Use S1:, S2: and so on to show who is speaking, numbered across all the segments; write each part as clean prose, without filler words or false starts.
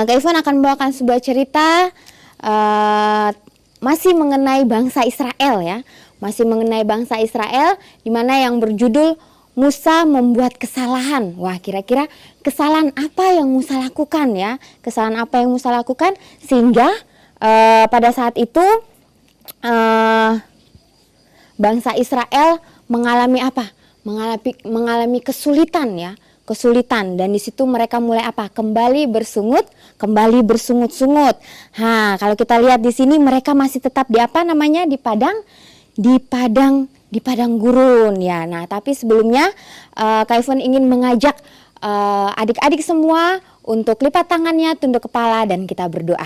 S1: Kak Ivan akan membawakan sebuah cerita masih mengenai bangsa Israel ya. Masih mengenai bangsa Israel, di mana yang berjudul Musa membuat kesalahan. Wah, kira-kira kesalahan apa yang Musa lakukan ya? Kesalahan apa yang Musa lakukan sehingga pada saat itu bangsa Israel mengalami apa? Mengalami kesulitan ya, kesulitan, dan di situ mereka mulai apa? Kembali bersungut-sungut. Nah, kalau kita lihat di sini mereka masih tetap di apa namanya? Di padang gurun ya. Nah, tapi sebelumnya Kak Ivan ingin mengajak adik-adik semua untuk lipat tangannya, tunduk kepala, dan kita berdoa.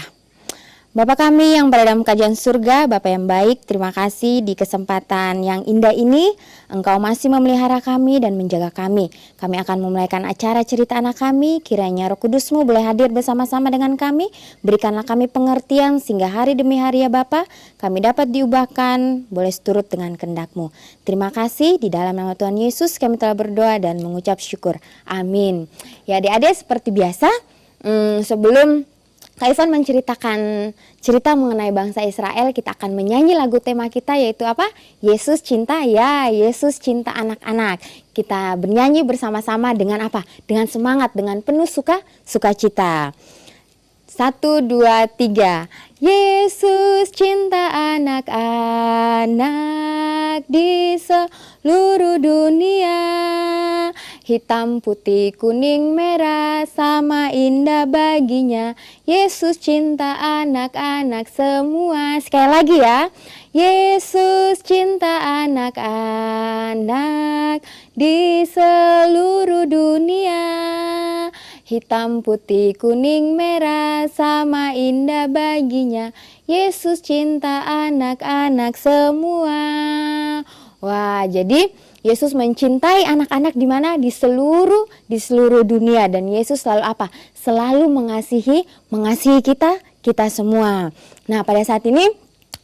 S1: Bapa kami yang berada dalam kerajaan surga, Bapa yang baik, terima kasih di kesempatan yang indah ini Engkau masih memelihara kami dan menjaga kami. Kami akan memulaikan acara cerita anak kami, kiranya Roh Kudus-Mu boleh hadir bersama-sama dengan kami. Berikanlah kami pengertian sehingga hari demi hari ya Bapa, kami dapat diubahkan, boleh seturut dengan kehendak-Mu. Terima kasih, di dalam nama Tuhan Yesus kami telah berdoa dan mengucap syukur. Amin. Ya adik-adik, seperti biasa, sebelum Kak Ivan menceritakan cerita mengenai bangsa Israel, kita akan menyanyi lagu tema kita, yaitu apa? Yesus cinta ya, Yesus cinta anak-anak. Kita bernyanyi bersama-sama dengan apa? Dengan semangat, dengan penuh sukacita. 1, 2, 3. Yesus cinta anak-anak di seluruh dunia. Hitam, putih, kuning, merah sama indah baginya. Yesus cinta anak-anak semua. Sekali lagi ya. Yesus cinta anak-anak di seluruh dunia. Hitam, putih, kuning, merah sama indah baginya. Yesus cinta anak-anak semua. Wah, jadi Yesus mencintai anak-anak di mana? Di seluruh dunia, dan Yesus selalu apa? Selalu mengasihi kita semua. Nah, pada saat ini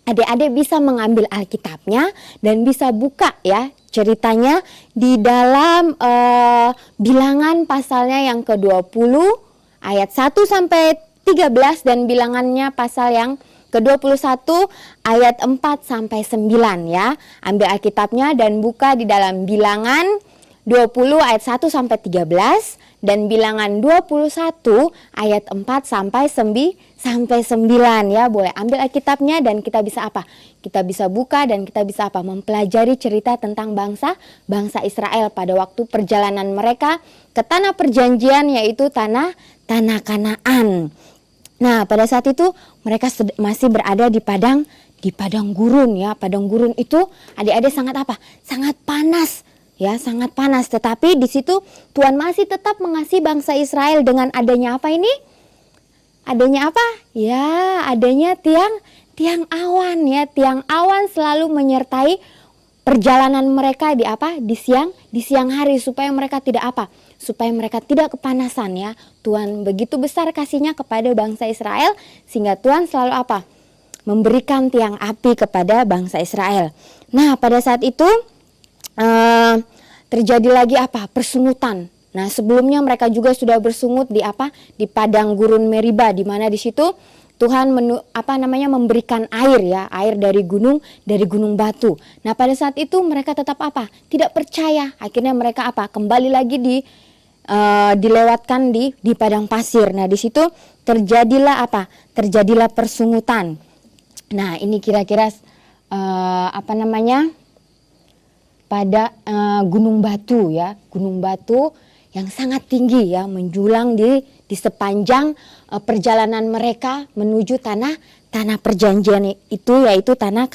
S1: adik-adik bisa mengambil Alkitabnya dan bisa buka ya ceritanya di dalam Bilangan pasalnya yang ke-20 ayat 1 sampai 13 dan Bilangannya pasal yang ke-21 ayat 4 sampai 9 ya. Ambil Alkitabnya dan buka di dalam Bilangan 20 ayat 1 sampai 13 dan Bilangan 21 ayat 4 sampai 9 ya. Boleh ambil Alkitabnya dan kita bisa apa? Kita bisa buka dan kita bisa apa? Mempelajari cerita tentang bangsa Israel pada waktu perjalanan mereka ke tanah perjanjian, yaitu tanah Kanaan. Nah, pada saat itu mereka masih berada di padang gurun ya. Padang gurun itu adik-adik sangat apa? Sangat panas ya, sangat panas. Tetapi di situ Tuhan masih tetap mengasihi bangsa Israel dengan adanya apa ini? Adanya apa? Ya, adanya tiang awan ya. Tiang awan selalu menyertai perjalanan mereka di apa? Di siang hari, supaya mereka tidak apa? Supaya mereka tidak kepanasan ya. Tuhan begitu besar kasihnya kepada bangsa Israel sehingga Tuhan selalu apa? Memberikan tiang api kepada bangsa Israel. Nah, pada saat itu terjadi lagi apa? Persungutan. Nah, sebelumnya mereka juga sudah bersungut di apa? Di padang gurun Meriba, di mana di situ Tuhan memberikan air ya, air dari gunung batu. Nah, pada saat itu mereka tetap apa? Tidak percaya. Akhirnya mereka apa? Kembali lagi dilewatkan di padang pasir. Nah, di situ terjadilah apa? Terjadilah persungutan. Nah, ini kira-kira pada gunung batu ya, gunung batu yang sangat tinggi ya, menjulang di sepanjang perjalanan mereka menuju tanah perjanjian itu, yaitu tanah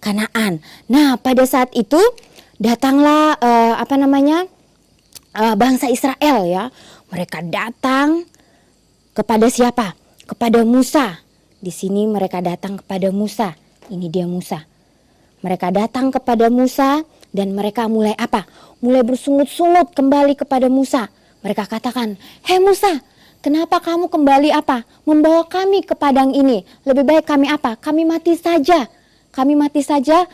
S1: Kanaan. Nah, pada saat itu datanglah bangsa Israel ya. Mereka datang kepada siapa? Kepada Musa. Di sini mereka datang kepada Musa. Ini dia Musa. Mereka datang kepada Musa dan mereka mulai apa? Mulai bersungut-sungut kembali kepada Musa. Mereka katakan, "Hei Musa, kenapa kamu kembali apa? Membawa kami ke padang ini. Lebih baik kami apa? Kami mati saja. Kami mati saja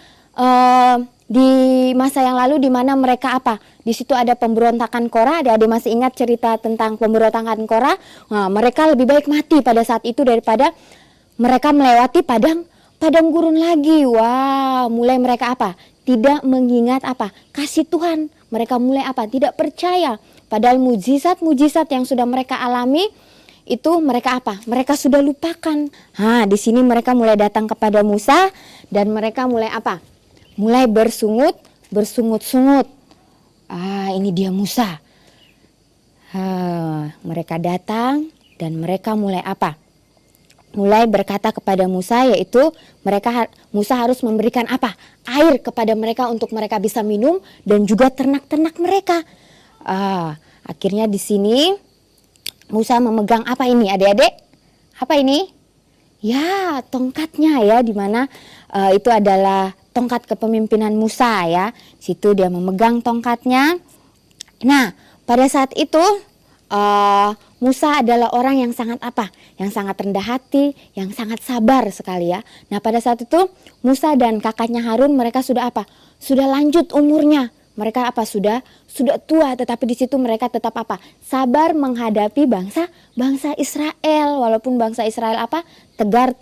S1: di masa yang lalu di mana mereka apa? Di situ ada pemberontakan Korah. Adik-adik masih ingat cerita tentang pemberontakan Korah? Nah, mereka lebih baik mati pada saat itu daripada mereka melewati padang gurun lagi. Wah, mulai mereka apa? Tidak mengingat apa? Kasih Tuhan. Mereka mulai apa? Tidak percaya. Padahal mujizat-mujizat yang sudah mereka alami itu mereka apa? Mereka sudah lupakan. Nah, di sini mereka mulai datang kepada Musa dan mereka mulai apa? Mulai bersungut-sungut. Ini dia Musa. Mereka datang dan mereka mulai apa? Mulai berkata kepada Musa, yaitu Musa harus memberikan apa? Air kepada mereka untuk mereka bisa minum dan juga ternak-ternak mereka. Akhirnya di sini Musa memegang apa ini, adik-adik? Apa ini? Ya, tongkatnya ya, di mana itu adalah tongkat kepemimpinan Musa ya. Situ dia memegang tongkatnya. Nah, pada saat itu Musa adalah orang yang sangat apa? Yang sangat rendah hati, yang sangat sabar sekali ya. Nah, pada saat itu Musa dan kakaknya Harun mereka sudah apa? Sudah lanjut umurnya. Mereka apa? Sudah tua, tetapi di situ mereka tetap apa? Sabar menghadapi bangsa Israel. Walaupun bangsa Israel apa? Tegar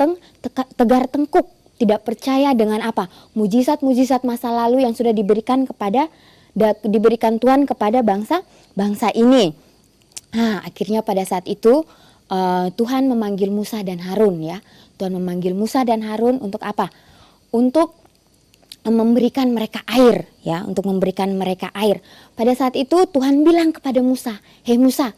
S1: tengkuk, tidak percaya dengan apa? Mujizat-mujizat masa lalu yang sudah diberikan Tuhan kepada bangsa ini. Nah, akhirnya pada saat itu Tuhan memanggil Musa dan Harun ya. Tuhan memanggil Musa dan Harun untuk apa? Untuk memberikan mereka air ya, untuk memberikan mereka air. Pada saat itu Tuhan bilang kepada Musa, "Hei Musa,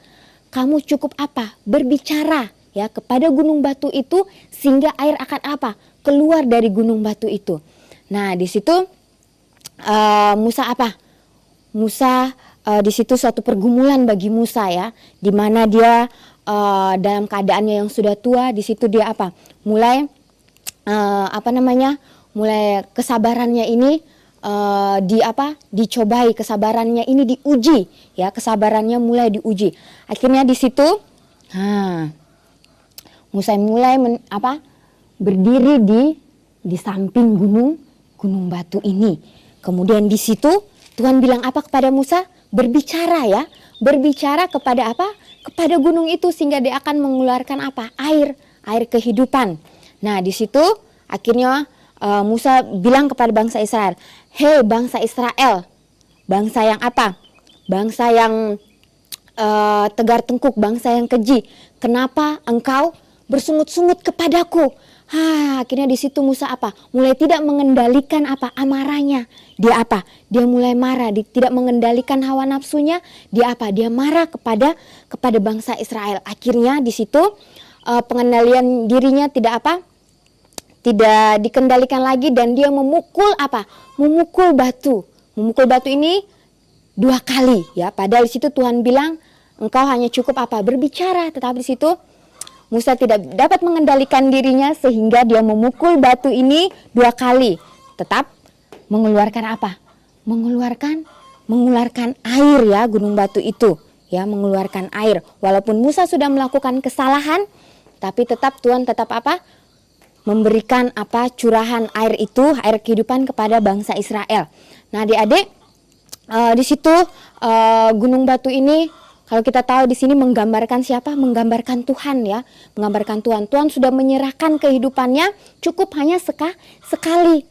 S1: kamu cukup apa? Berbicara ya kepada gunung batu itu sehingga air akan apa? Keluar dari gunung batu itu." Nah, di situ Musa apa? Musa di situ suatu pergumulan bagi Musa ya, di mana dia dalam keadaannya yang sudah tua. Di situ dia apa? Mulai mulai kesabarannya ini dicobai, kesabarannya ini diuji ya, kesabarannya mulai diuji. Akhirnya di situ Musa mulai berdiri di samping gunung batu ini. Kemudian di situ Tuhan bilang apa kepada Musa? Berbicara ya, berbicara kepada apa? Kepada gunung itu sehingga dia akan mengeluarkan apa? Air kehidupan. Nah, di situ akhirnya Musa bilang kepada bangsa Israel, "Hei bangsa Israel, bangsa yang apa? Bangsa yang tegar tengkuk, bangsa yang keji. Kenapa engkau bersungut-sungut kepadaku?" Akhirnya di situ Musa apa? Mulai tidak mengendalikan apa? Amarahnya. Dia apa? Dia mulai marah, tidak mengendalikan hawa nafsunya. Dia apa? Dia marah kepada bangsa Israel. Akhirnya di situ pengendalian dirinya tidak apa? Tidak dikendalikan lagi dan dia memukul apa? Memukul batu. Memukul batu ini 2 kali ya. Padahal di situ Tuhan bilang engkau hanya cukup apa? Berbicara. Tetapi di situ Musa tidak dapat mengendalikan dirinya sehingga dia memukul batu ini 2 kali. Tetap mengeluarkan apa? Mengeluarkan air ya, gunung batu itu ya, mengeluarkan air. Walaupun Musa sudah melakukan kesalahan, tapi tetap Tuhan tetap apa? Memberikan apa? Curahan air itu, air kehidupan kepada bangsa Israel. Nah, adik-adik, di situ gunung batu ini kalau kita tahu di sini menggambarkan siapa? Menggambarkan Tuhan ya, menggambarkan Tuhan. Tuhan sudah menyerahkan kehidupannya cukup hanya sekali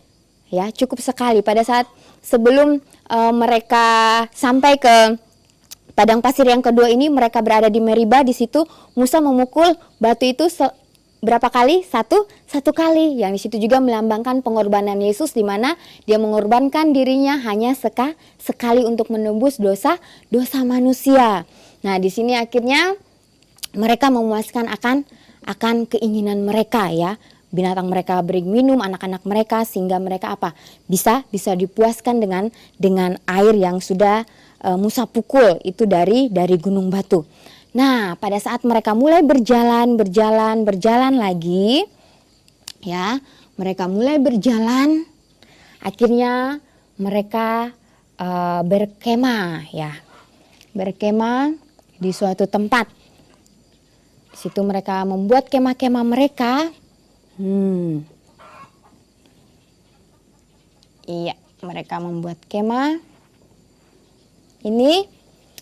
S1: ya, cukup sekali. Pada saat sebelum mereka sampai ke padang pasir yang kedua ini, mereka berada di Meriba. Di situ Musa memukul batu itu berapa kali? Satu kali. Yang di situ juga melambangkan pengorbanan Yesus, di mana dia mengorbankan dirinya hanya sekali untuk menebus dosa manusia. Nah, di sini akhirnya mereka memuaskan akan keinginan mereka ya. Binatang mereka beri minum, anak-anak mereka, sehingga mereka apa? Bisa dipuaskan dengan air yang sudah Musa pukul itu dari gunung batu. Nah, pada saat mereka mulai berjalan lagi, ya, mereka mulai berjalan, akhirnya mereka berkemah, ya, berkemah di suatu tempat. Di situ mereka membuat kemah-kemah mereka. Iya, mereka membuat kemah. Ini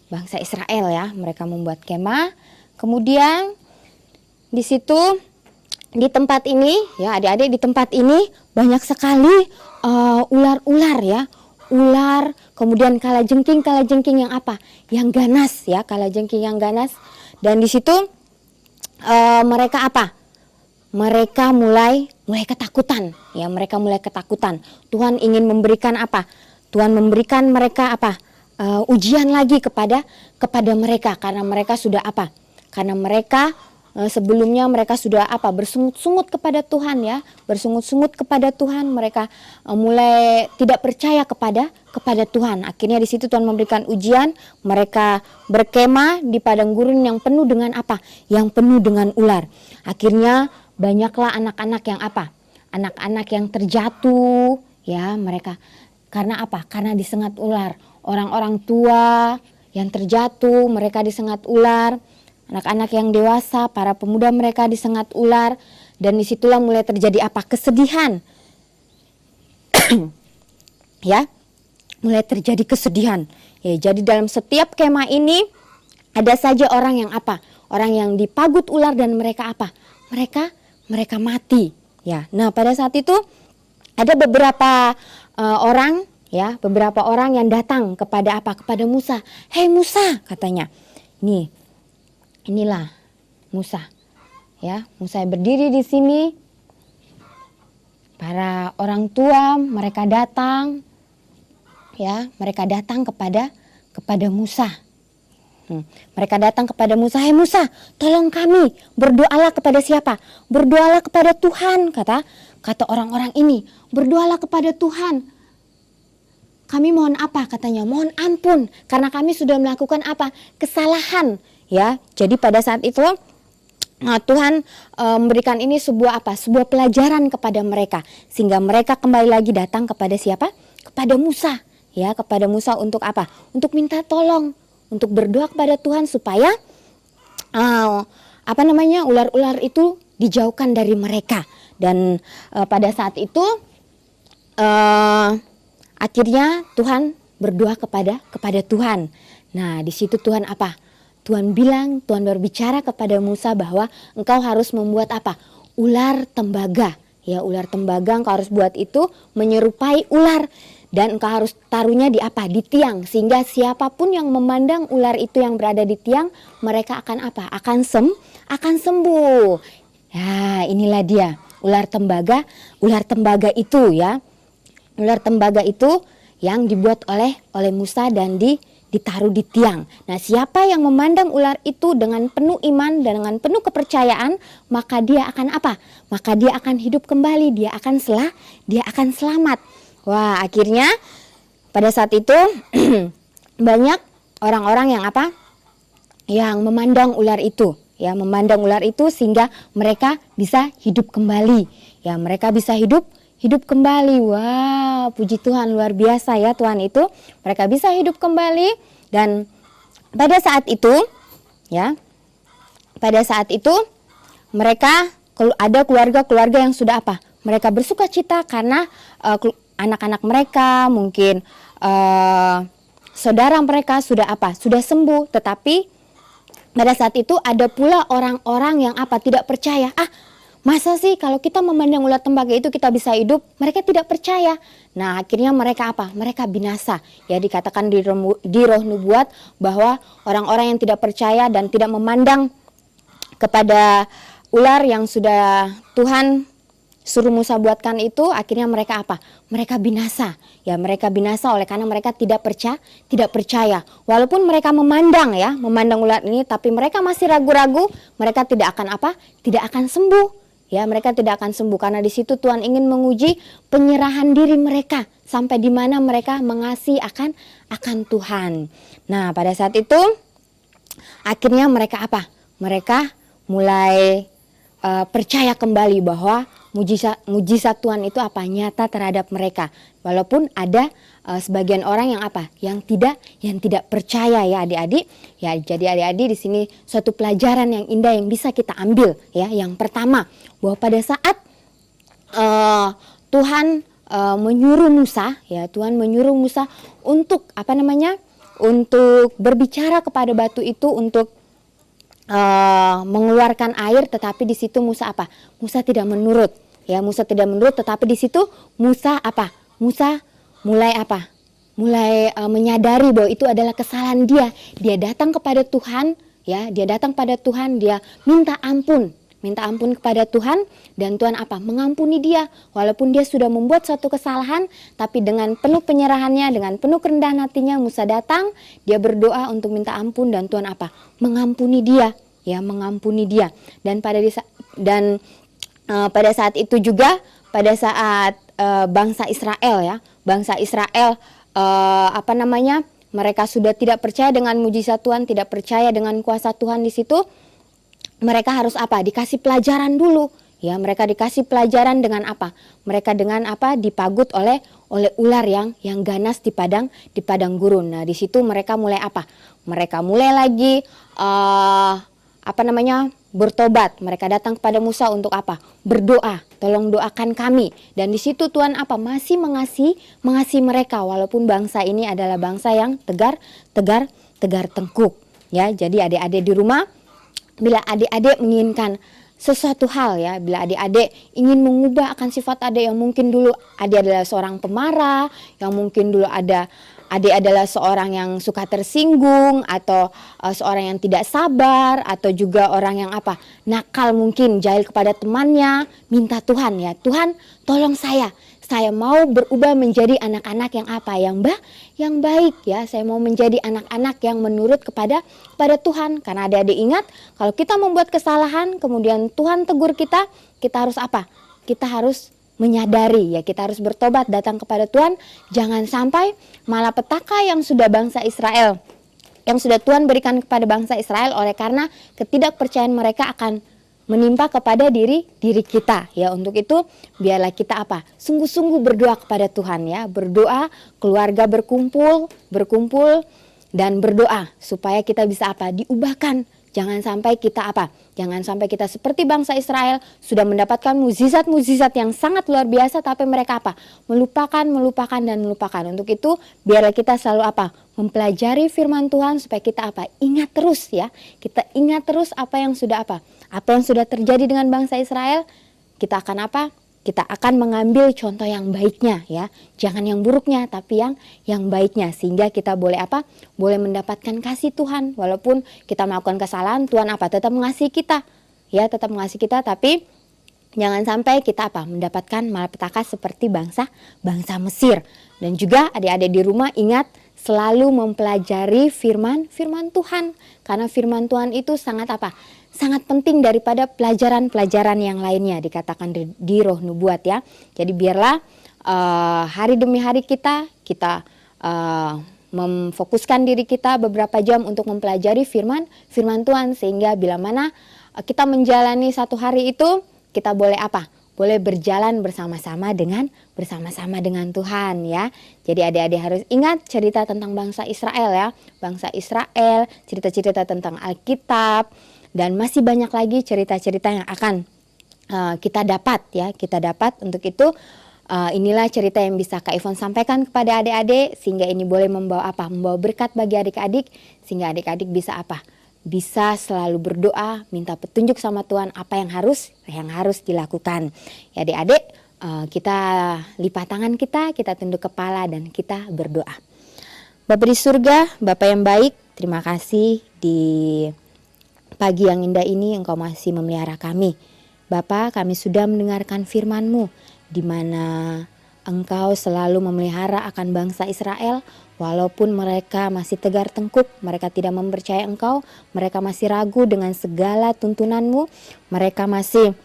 S1: bangsa Israel ya, mereka membuat kemah. Kemudian di situ, di tempat ini ya adik-adik, di tempat ini banyak sekali ular-ular ya. Ular, kemudian kalajengking yang apa? Yang ganas ya, kalajengking yang ganas. Dan di situ mereka apa? Mereka mulai ketakutan ya, mereka mulai ketakutan. Tuhan ingin memberikan apa? Tuhan memberikan mereka apa? Ujian lagi kepada mereka, karena mereka sudah apa? Karena mereka sebelumnya mereka sudah apa? Bersungut-sungut kepada Tuhan ya, bersungut-sungut kepada Tuhan. Mereka mulai tidak percaya kepada Tuhan. Akhirnya di situ Tuhan memberikan ujian. Mereka berkemah di padang gurun yang penuh dengan apa? Yang penuh dengan ular. Akhirnya banyaklah anak-anak yang apa? Anak-anak yang terjatuh ya, mereka karena apa? Karena disengat ular. Orang-orang tua yang terjatuh, mereka disengat ular. Anak-anak yang dewasa, para pemuda mereka disengat ular. Dan disitulah mulai terjadi apa? Kesedihan. Ya, mulai terjadi kesedihan. Ya, jadi dalam setiap kemah ini ada saja orang yang apa? Orang yang dipagut ular dan mereka apa? Mereka mati. Ya, nah pada saat itu ada beberapa orang ya, beberapa orang yang datang kepada apa? Kepada Musa. "Hei Musa," katanya. Inilah Musa. Ya, Musa berdiri di sini. Para orang tua mereka datang. Ya, mereka datang kepada Musa. Mereka datang kepada Musa. "Hei Musa, tolong kami." Berdoalah kepada siapa? Berdoalah kepada Tuhan, kata orang-orang ini. Berdoalah kepada Tuhan. Kami mohon apa? Katanya, mohon ampun karena kami sudah melakukan apa? Kesalahan. Ya, jadi pada saat itu Tuhan memberikan ini sebuah apa? Sebuah pelajaran kepada mereka, sehingga mereka kembali lagi datang kepada siapa? Kepada Musa. Ya, kepada Musa untuk apa? Untuk minta tolong, untuk berdoa kepada Tuhan supaya ular-ular itu dijauhkan dari mereka. Dan pada saat itu akhirnya Tuhan berdoa kepada Tuhan. Nah, di situ Tuhan apa? Tuhan berbicara kepada Musa bahwa engkau harus membuat apa? Ular tembaga. Ya, ular tembaga engkau harus buat itu menyerupai ular. Dan engkau harus taruhnya di apa? Di tiang. Sehingga siapapun yang memandang ular itu yang berada di tiang, mereka akan apa? Akan sembuh. Ya, inilah dia. Ular tembaga itu ya. Ular tembaga itu yang dibuat oleh Musa dan ditaruh di tiang. Nah, siapa yang memandang ular itu dengan penuh iman dan dengan penuh kepercayaan, maka dia akan apa? Maka dia akan hidup kembali, dia akan selamat. Wah, akhirnya pada saat itu banyak orang-orang yang apa? Yang memandang ular itu, ya, memandang ular itu sehingga mereka bisa hidup kembali. Ya, mereka bisa hidup kembali. Wah, puji Tuhan, luar biasa ya Tuhan itu. Mereka bisa hidup kembali. Dan pada saat itu ya, mereka ada keluarga-keluarga yang sudah apa? Mereka bersuka cita karena anak-anak mereka, mungkin saudara mereka sudah apa? Sudah sembuh. Tetapi pada saat itu ada pula orang-orang yang apa? Tidak percaya. Masa sih kalau kita memandang ular tembaga itu kita bisa hidup? Mereka tidak percaya. Nah, akhirnya mereka apa? Mereka binasa. Ya, dikatakan di roh nubuat bahwa orang-orang yang tidak percaya dan tidak memandang kepada ular yang sudah Tuhan suruh Musa buatkan itu, akhirnya mereka apa? Mereka binasa. Ya, mereka binasa oleh karena mereka tidak percaya. Walaupun mereka memandang ular ini, tapi mereka masih ragu-ragu, mereka tidak akan apa? Tidak akan sembuh. Ya, mereka tidak akan sembuh karena di situ Tuhan ingin menguji penyerahan diri mereka sampai di mana mereka mengasihi akan Tuhan. Nah, pada saat itu akhirnya mereka apa? Mereka mulai percaya kembali bahwa mujizat Tuhan itu apa? Nyata terhadap mereka. Walaupun ada sebagian orang yang apa? Yang tidak percaya ya adik-adik. Ya, jadi adik-adik di sini suatu pelajaran yang indah yang bisa kita ambil ya. Yang pertama, bahwa pada saat Tuhan menyuruh Musa, ya Tuhan menyuruh Musa untuk untuk berbicara kepada batu itu untuk mengeluarkan air, tetapi di situ Musa Musa tidak menurut, ya Musa tidak menurut, tetapi di situ Musa Musa mulai mulai menyadari bahwa itu adalah kesalahan dia. Dia datang kepada Tuhan, ya dia datang pada Tuhan, dia minta ampun kepada Tuhan, dan Tuhan mengampuni dia. Walaupun dia sudah membuat suatu kesalahan, tapi dengan penuh penyerahannya, dengan penuh kerendahan hatinya, Musa datang, dia berdoa untuk minta ampun, dan Tuhan mengampuni dia, ya mengampuni dia. Dan pada saat itu juga, pada saat bangsa Israel mereka sudah tidak percaya dengan mujizat Tuhan, tidak percaya dengan kuasa Tuhan di situ. Mereka harus dikasih pelajaran dulu, ya mereka dikasih pelajaran dengan mereka dengan dipagut oleh ular yang ganas di padang gurun. Nah di situ mereka mulai mereka mulai lagi bertobat. Mereka datang kepada Musa untuk berdoa, tolong doakan kami. Dan di situ Tuhan masih mengasihi mereka, walaupun bangsa ini adalah bangsa yang tegar tengkuk, ya. Jadi adik-adik di rumah, bila adik-adik menginginkan sesuatu hal, ya, bila adik-adik ingin mengubah akan sifat adik yang mungkin dulu adik adalah seorang pemarah, yang mungkin dulu adik adalah seorang yang suka tersinggung, atau seorang yang tidak sabar, atau juga orang yang nakal, mungkin jahil kepada temannya, minta Tuhan, ya Tuhan tolong saya mau berubah menjadi anak-anak yang baik, ya. Saya mau menjadi anak-anak yang menurut kepada Tuhan. Karena adik-adik ingat, kalau kita membuat kesalahan kemudian Tuhan tegur kita harus kita harus menyadari, ya kita harus bertobat, datang kepada Tuhan. Jangan sampai malapetaka yang sudah bangsa Israel, yang sudah Tuhan berikan kepada bangsa Israel oleh karena ketidakpercayaan mereka akan menimpa kepada diri kita, ya. Untuk itu biarlah kita sungguh-sungguh berdoa kepada Tuhan, ya, berdoa, keluarga berkumpul dan berdoa supaya kita bisa diubahkan. Jangan sampai kita seperti bangsa Israel sudah mendapatkan mukjizat-mukjizat yang sangat luar biasa, tapi mereka melupakan. Untuk itu biarlah kita selalu mempelajari firman Tuhan supaya kita ingat terus, ya. Kita ingat terus apa yang sudah terjadi dengan bangsa Israel. Kita akan kita akan mengambil contoh yang baiknya, ya. Jangan yang buruknya, tapi yang baiknya, sehingga kita boleh boleh mendapatkan kasih Tuhan. Walaupun kita melakukan kesalahan, Tuhan tetap mengasihi kita, ya, tetap mengasihi kita. Tapi jangan sampai kita mendapatkan malapetaka seperti bangsa Mesir. Dan juga adik-adik di rumah ingat selalu mempelajari firman Tuhan, karena firman Tuhan itu sangat penting daripada pelajaran-pelajaran yang lainnya, dikatakan di Roh Nubuat, ya. Jadi biarlah hari demi hari kita memfokuskan diri kita beberapa jam untuk mempelajari firman Tuhan, sehingga bila mana kita menjalani satu hari itu, kita boleh boleh berjalan bersama-sama dengan Tuhan, ya. Jadi adik-adik harus ingat cerita tentang bangsa Israel, ya. Bangsa Israel, cerita-cerita tentang Alkitab, dan masih banyak lagi cerita-cerita yang akan kita dapat, ya. Kita dapat. Untuk itu inilah cerita yang bisa Kak Ivon sampaikan kepada adik-adik, sehingga ini boleh membawa berkat bagi adik-adik, sehingga adik-adik bisa bisa selalu berdoa, minta petunjuk sama Tuhan apa yang harus dilakukan. Ya adik-adik, kita lipat tangan kita tunduk kepala dan kita berdoa. Bapa di surga, Bapa yang baik, terima kasih di pagi yang indah ini Engkau masih memelihara kami. Bapa, kami sudah mendengarkan firman-Mu, di mana Engkau selalu memelihara akan bangsa Israel, walaupun mereka masih tegar tengkuk, mereka tidak mempercayai Engkau, mereka masih ragu dengan segala tuntunan-Mu, mereka masih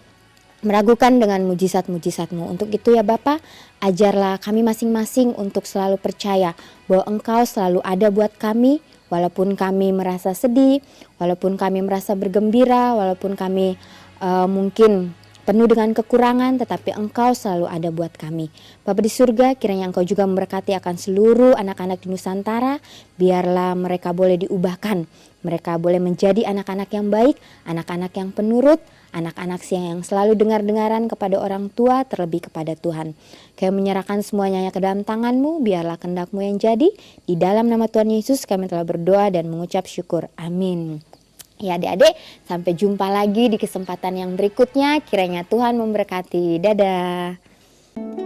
S1: meragukan dengan mujizat-mujizat-Mu. Untuk itu ya Bapa, ajarlah kami masing-masing untuk selalu percaya bahwa Engkau selalu ada buat kami, walaupun kami merasa sedih, walaupun kami merasa bergembira, walaupun kami mungkin penuh dengan kekurangan, tetapi Engkau selalu ada buat kami. Bapa di surga, kiranya Engkau juga memberkati akan seluruh anak-anak di Nusantara, biarlah mereka boleh diubahkan, mereka boleh menjadi anak-anak yang baik, anak-anak yang penurut, Anak-anak yang selalu dengar-dengaran kepada orang tua, terlebih kepada Tuhan. Kami menyerahkan semuanya ke dalam tangan-Mu, biarlah kehendak-Mu yang jadi. Di dalam nama Tuhan Yesus kami telah berdoa dan mengucap syukur. Amin. Ya adik-adik, sampai jumpa lagi di kesempatan yang berikutnya. Kiranya Tuhan memberkati. Dadah.